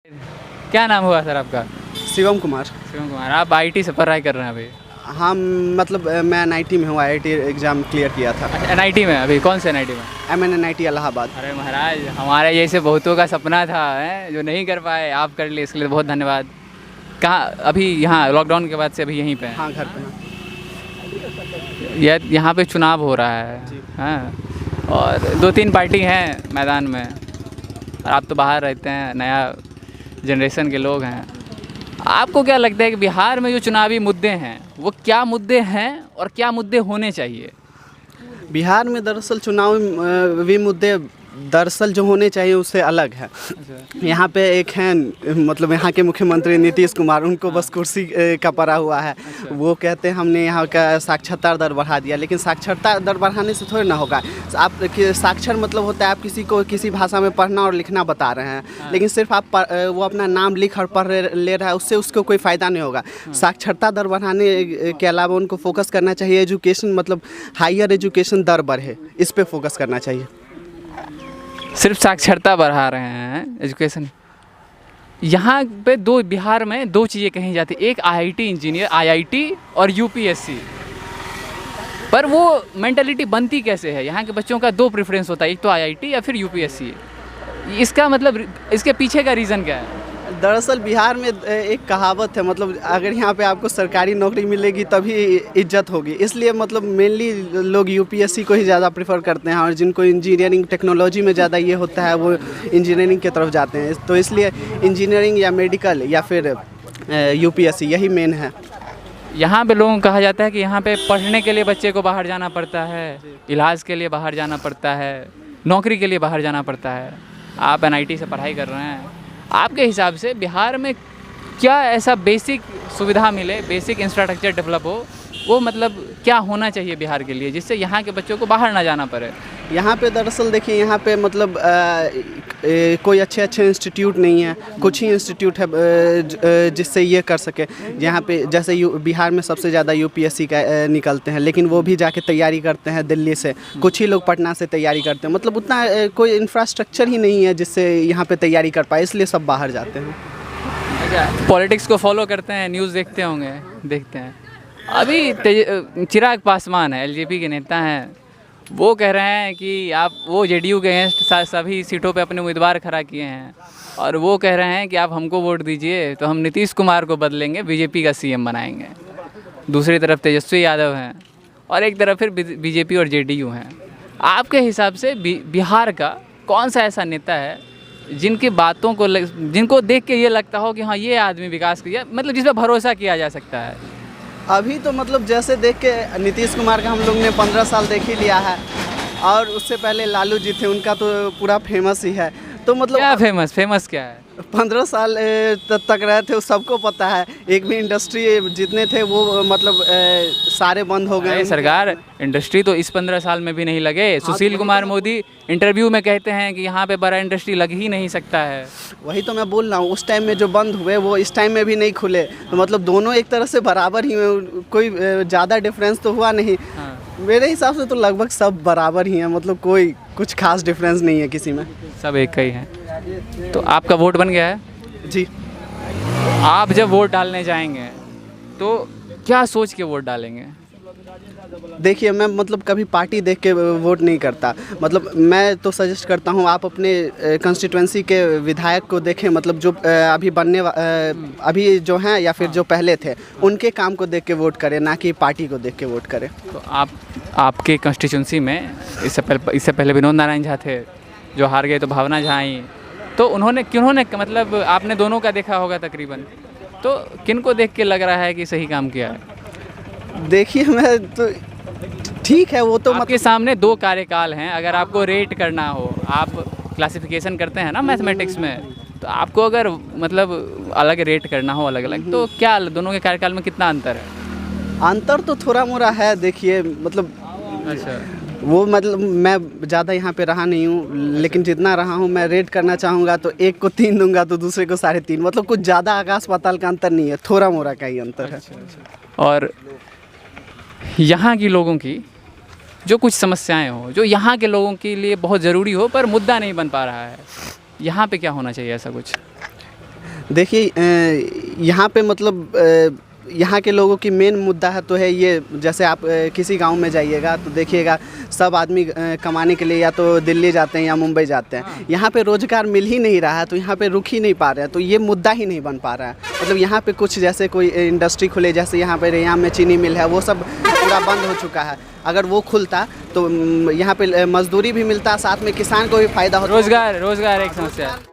क्या नाम हुआ सर आपका? शिवम कुमार। शिवम कुमार। आप आईटी से पढ़ाई कर रहे हैं अभी? हाँ, मतलब मैं एनआईटी में हूँ, आईआईटी एग्ज़ाम क्लियर किया था। एनआईटी में? अभी कौन से एनआईटी में? एमएन इलाहाबाद। अरे महाराज, हमारे जैसे बहुतों का सपना था जो नहीं कर पाए, आप कर लिए, इसके लिए बहुत धन्यवाद। कहाँ अभी? यहाँ लॉकडाउन के बाद से अभी यहीं पे हैं? हाँ, घर पे हाँ। यहाँ पे चुनाव हो रहा है। हाँ, और 2-3 पार्टी हैं मैदान में, और आप तो बाहर रहते हैं, नया जनरेशन के लोग हैं। आपको क्या लगता है कि बिहार में जो चुनावी मुद्दे हैं वो क्या मुद्दे हैं और क्या मुद्दे होने चाहिए? बिहार में दरअसल चुनावी मुद्दे दरअसल जो होने चाहिए उससे अलग है। यहाँ पे एक हैं, मतलब यहाँ के मुख्यमंत्री नीतीश कुमार, उनको बस कुर्सी का पड़ा हुआ है। वो कहते हैं हमने यहाँ का साक्षरता दर बढ़ा दिया, लेकिन साक्षरता दर बढ़ाने से थोड़ी ना होगा। आप साक्षर मतलब होता है आप किसी को किसी भाषा में पढ़ना और लिखना बता रहे हैं, लेकिन सिर्फ आप वो अपना नाम लिख और पढ़ ले रहा है, उससे उसको कोई फ़ायदा नहीं होगा। साक्षरता दर बढ़ाने के अलावा उनको फोकस करना चाहिए एजुकेशन, मतलब हायर एजुकेशन दर बढ़े, इस पर फोकस करना चाहिए। सिर्फ साक्षरता बढ़ा रहे हैं, एजुकेशन। यहाँ पे बिहार में दो चीज़ें कही जाती, एक आईआईटी इंजीनियर, आईआईटी और यूपीएससी। पर वो मेंटालिटी बनती कैसे है? यहाँ के बच्चों का 2 प्रेफरेंस होता है, एक तो आईआईटी या फिर यूपीएससी। इसका मतलब, इसके पीछे का रीज़न क्या है? दरअसल बिहार में एक कहावत है, मतलब अगर यहाँ पे आपको सरकारी नौकरी मिलेगी तभी इज्जत होगी, इसलिए मतलब मेनली लोग यूपीएससी को ही ज़्यादा प्रेफर करते हैं, और जिनको इंजीनियरिंग टेक्नोलॉजी में ज़्यादा ये होता है वो इंजीनियरिंग की तरफ जाते हैं। तो इसलिए इंजीनियरिंग या मेडिकल या फिर यूपीएससी यही मेन है। यहाँ पे लोगों को कहा जाता है कि यहाँ पे पढ़ने के लिए बच्चे को बाहर जाना पड़ता है, इलाज के लिए बाहर जाना पड़ता है, नौकरी के लिए बाहर जाना पड़ता है। आप एनआईटी से पढ़ाई कर रहे हैं, आपके हिसाब से बिहार में क्या ऐसा बेसिक सुविधा मिले, बेसिक इंफ्रास्ट्रक्चर डेवलप हो, वो मतलब क्या होना चाहिए बिहार के लिए, जिससे यहाँ के बच्चों को बाहर ना जाना पड़े? यहाँ पे दरअसल देखिए, यहाँ पे मतलब कोई अच्छे इंस्टीट्यूट नहीं है, कुछ ही इंस्टीट्यूट है जिससे ये कर सके। यहाँ पे जैसे बिहार में सबसे ज़्यादा यूपीएससी का निकलते हैं, लेकिन वो भी जाके तैयारी करते हैं दिल्ली से, कुछ ही लोग पटना से तैयारी करते हैं। मतलब उतना कोई इंफ्रास्ट्रक्चर ही नहीं है जिससे यहाँ पे तैयारी कर पाए, इसलिए सब बाहर जाते हैं। अच्छा, पॉलिटिक्स को फॉलो करते हैं, न्यूज़ देखते होंगे? देखते हैं। अभी चिराग पासवान है, एलजेपी के नेता हैं, वो कह रहे हैं कि आप वो जेडीयू के अगेंस्ट सभी सीटों पे अपने उम्मीदवार खड़ा किए हैं, और वो कह रहे हैं कि आप हमको वोट दीजिए तो हम नीतीश कुमार को बदलेंगे, बीजेपी का सीएम बनाएंगे। दूसरी तरफ तेजस्वी यादव हैं, और एक तरफ फिर बीजेपी और जेडीयू हैं। आपके हिसाब से बिहार का कौन सा ऐसा नेता है जिनकी बातों को जिनको देख के ये लगता हो कि हाँ, ये आदमी विकास किया, मतलब जिस पर भरोसा किया जा सकता है? अभी तो मतलब जैसे देख के नीतीश कुमार का हम लोग ने 15 साल देख ही लिया है, और उससे पहले लालू जी थे, उनका तो पूरा फेमस ही है। तो मतलब क्या फेमस क्या है? 15 साल तक रहे थे, सबको पता है। एक भी इंडस्ट्री जितने थे वो मतलब सारे बंद हो गए। सरकार, इंडस्ट्री तो इस 15 साल में भी नहीं लगे। सुशील कुमार मोदी इंटरव्यू में कहते हैं कि यहाँ पे बड़ा इंडस्ट्री लग ही नहीं सकता है। वही तो मैं बोल रहा हूँ, उस टाइम में जो बंद हुए वो इस टाइम में भी नहीं खुले, तो मतलब दोनों एक तरह से बराबर ही, कोई ज़्यादा डिफरेंस तो हुआ नहीं। हाँ। मेरे हिसाब से तो लगभग सब बराबर ही हैं, मतलब कोई कुछ खास डिफरेंस नहीं है किसी में, सब एक ही हैं। तो आपका वोट बन गया है? जी। आप जब वोट डालने जाएंगे तो क्या सोच के वोट डालेंगे? देखिए, मैं मतलब कभी पार्टी देख के वोट नहीं करता। मतलब मैं तो सजेस्ट करता हूँ आप अपने कंस्टिट्यूंसी के विधायक को देखें, मतलब जो अभी जो हैं या फिर जो पहले थे, उनके काम को देख के वोट करें, ना कि पार्टी को देख के वोट करें। तो आपके कंस्टिट्यूंसी में इससे पहले विनोद नारायण झा थे, जो हार गए, तो भावना झा आई, तो किन्होंने मतलब आपने दोनों का देखा होगा तकरीबन, तो किन को देख के लग रहा है कि सही काम किया है? देखिए, मैं तो ठीक है, वो तो आपके सामने 2 कार्यकाल हैं, अगर आपको रेट करना हो, आप क्लासिफिकेशन करते हैं ना मैथमेटिक्स में, तो आपको अगर मतलब अलग रेट करना हो अलग-अलग, तो क्या दोनों के कार्यकाल में कितना अंतर है? अंतर तो थोड़ा मोड़ा है, देखिए मतलब। अच्छा। वो मतलब मैं ज़्यादा यहाँ पे रहा नहीं हूँ, लेकिन जितना रहा हूँ मैं रेट करना चाहूँगा तो एक को 3 दूंगा तो दूसरे को 3.5, मतलब कुछ ज़्यादा आकाश पाताल का अंतर नहीं है, थोड़ा मोड़ा का ही अंतर है। और यहाँ की लोगों की जो कुछ समस्याएं हो, जो यहाँ के लोगों के लिए बहुत ज़रूरी हो पर मुद्दा नहीं बन पा रहा है, यहाँ पे क्या होना चाहिए ऐसा कुछ? देखिए यहाँ पे मतलब यहाँ के लोगों की मेन मुद्दा है तो है ये, जैसे आप किसी गांव में जाइएगा तो देखिएगा सब आदमी कमाने के लिए या तो दिल्ली जाते हैं या मुंबई जाते हैं। यहाँ पे रोज़गार मिल ही नहीं रहा है तो यहाँ पे रुक ही नहीं पा रहे हैं, तो ये मुद्दा ही नहीं बन पा रहा है। मतलब यहाँ पे कुछ जैसे कोई इंडस्ट्री खुले, जैसे यहाँ पे रेयाम में चीनी मिल है, वो सब पूरा बंद हो चुका है। अगर वो खुलता तो यहाँ पे मजदूरी भी मिलता, साथ में किसान को भी फ़ायदा होता। रोज़गार एक समस्या है।